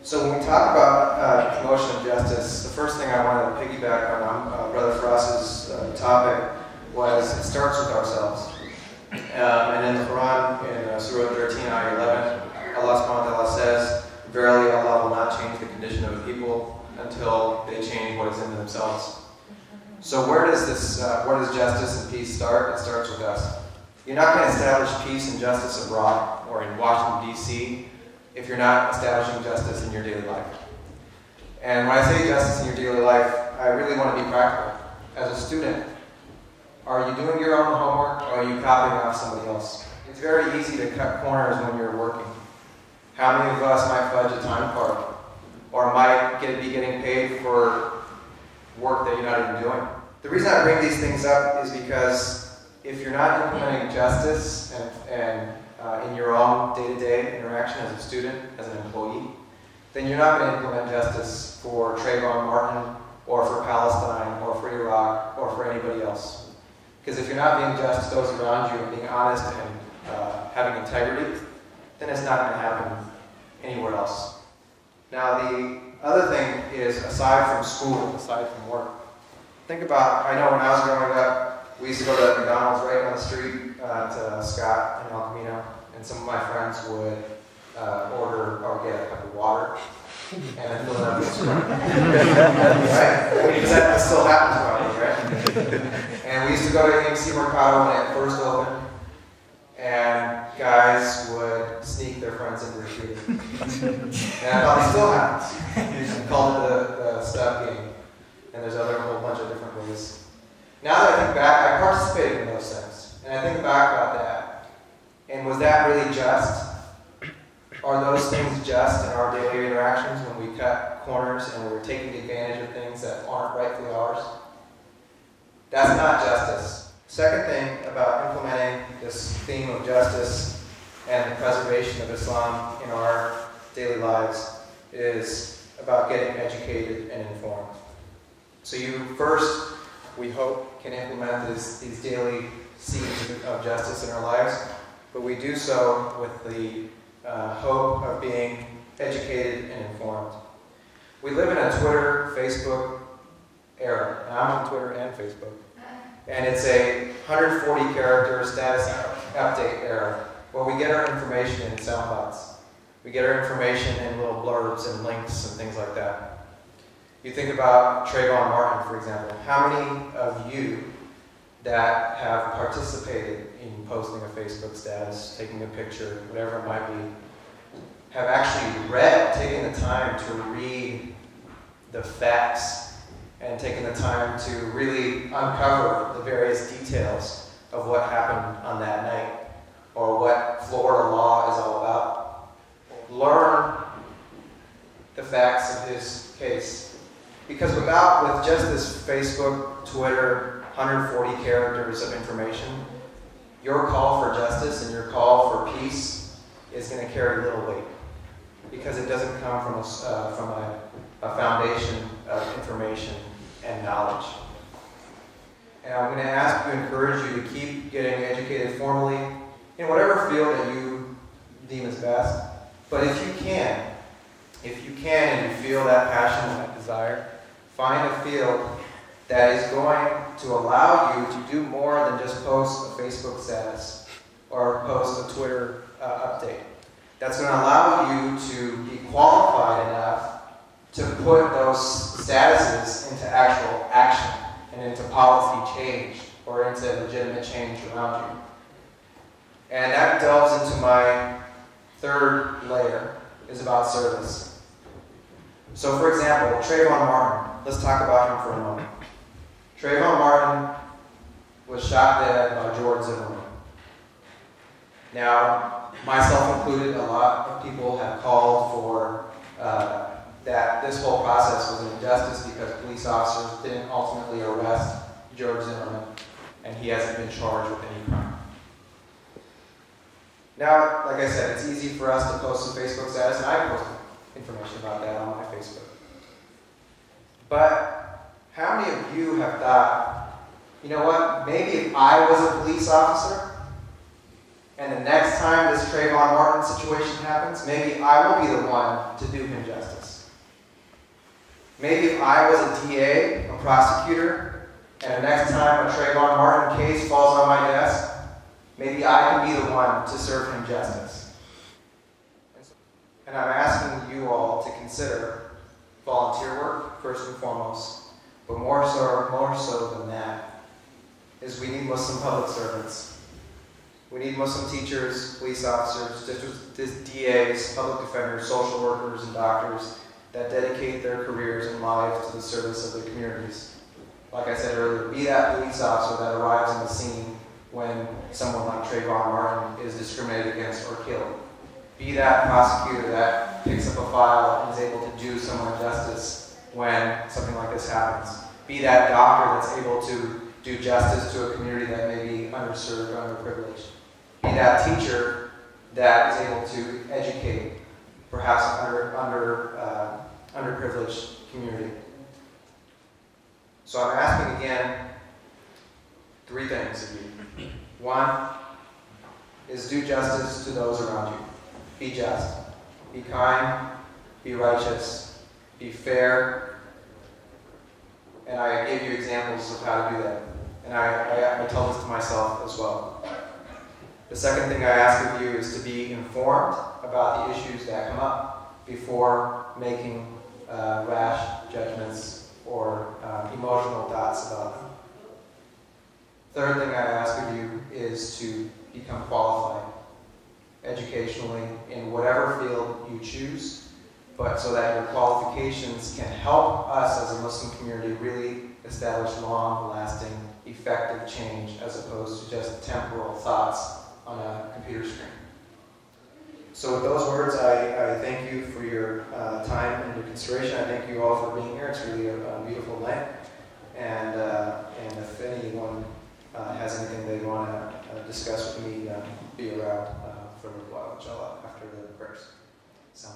So when we talk about promotion of justice, the first thing I wanted to piggyback on Brother Frost's topic was it starts with ourselves. And in the Quran, in Surah 13, Ayah 11, Allah subhanahu wa ta'ala says, "Verily Allah will not change the condition of a people until they change what is in themselves." So where does justice and peace start? It starts with us. You're not going to establish peace and justice abroad or in Washington, D.C. if you're not establishing justice in your daily life. And when I say justice in your daily life, I really want to be practical. As a student, are you doing your own homework or are you copying off somebody else? It's very easy to cut corners when you're working. How many of us might fudge a time card or might be getting paid for work that you're not even doing? The reason I bring these things up is because if you're not implementing justice and in your own day-to-day interaction as a student, as an employee, then you're not going to implement justice for Trayvon Martin or for Palestine or for Iraq or for anybody else. Because if you're not being just to those around you and being honest and having integrity, then it's not going to happen anywhere else. Now the other thing is, aside from school, aside from work, think about, I know when I was growing up, we used to go to McDonald's right on the street to Scott and El Camino, and some of my friends would order or get a cup of water and then fill it up with Sprite. Right? Because that still happens probably, right? And we used to go to MC Mercado when it first opened, and guys would sneak their friends into the theater. And it probably still happens. We call it the stub game. And there's a whole bunch of different ways. Now that I think back, I participated in those things. And I think back about that. And was that really just? Are those things just in our daily interactions when we cut corners and we're taking advantage of things that aren't rightfully ours? That's not justice. Second thing about implementing this theme of justice and the preservation of Islam in our daily lives is about getting educated and informed. So you first, we hope, can implement these daily seeds of justice in our lives, but we do so with the hope of being educated and informed. We live in a Twitter, Facebook era. And I'm on Twitter and Facebook. And it's a 140-character status update era where we get our information in sound bites. We get our information in little blurbs and links and things like that. You think about Trayvon Martin, for example. How many of you that have participated in posting a Facebook status, taking a picture, whatever it might be, have actually taken the time to read the facts and taken the time to really uncover the various details of what happened on that night or what Florida law is all about? Learn the facts of his case. Because with just this Facebook, Twitter, 140 characters of information, your call for justice and your call for peace is going to carry little weight because it doesn't come from a foundation of information and knowledge. And I'm going to encourage you to keep getting educated formally in whatever field that you deem is best. But if you can and you feel that passion and that desire, find a field that is going to allow you to do more than just post a Facebook status or post a Twitter update. That's going to allow you to be qualified enough to put those statuses into actual action and into policy change or into legitimate change around you. And that delves into my third layer, is about service. So for example, Trayvon Martin. Let's talk about him for a moment. Trayvon Martin was shot dead by George Zimmerman. Now, myself included, a lot of people have called for that this whole process was an injustice because police officers didn't ultimately arrest George Zimmerman, and he hasn't been charged with any crime. Now, like I said, it's easy for us to post a Facebook status, and I post information about that on my Facebook. But how many of you have thought, you know what, maybe if I was a police officer, And the next time this Trayvon Martin situation happens, maybe I will be the one to do him justice. Maybe if I was a DA, a prosecutor, and the next time a Trayvon Martin case falls on my desk, maybe I can be the one to serve him justice. And I'm asking you all to consider volunteer work, first and foremost, but more so than that, is we need Muslim public servants. We need Muslim teachers, police officers, DAs, public defenders, social workers, and doctors that dedicate their careers and lives to the service of their communities. Like I said earlier, be that police officer that arrives on the scene when someone like Trayvon Martin is discriminated against or killed. Be that prosecutor that picks up a file and is able to do someone justice when something like this happens. Be that doctor that's able to do justice to a community that may be underserved or underprivileged. Be that teacher that is able to educate perhaps underprivileged community. So I'm asking again 3 things of you. 1 is do justice to those around you. Be just. Be kind. Be righteous. Be fair. And I gave you examples of how to do that. And I tell this to myself as well. The second thing I ask of you is to be informed about the issues that come up before making rash judgments or emotional thoughts about them. Third thing I ask of you is to become qualified educationally in whatever field you choose, but so that your qualifications can help us as a Muslim community really establish long-lasting, effective change as opposed to just temporal thoughts on a computer screen. So with those words, I thank you for your time and your consideration. I thank you all for being here. It's really a beautiful night. And if anyone has anything they want to discuss with me, be around for a little while, inshallah, after the prayers. So.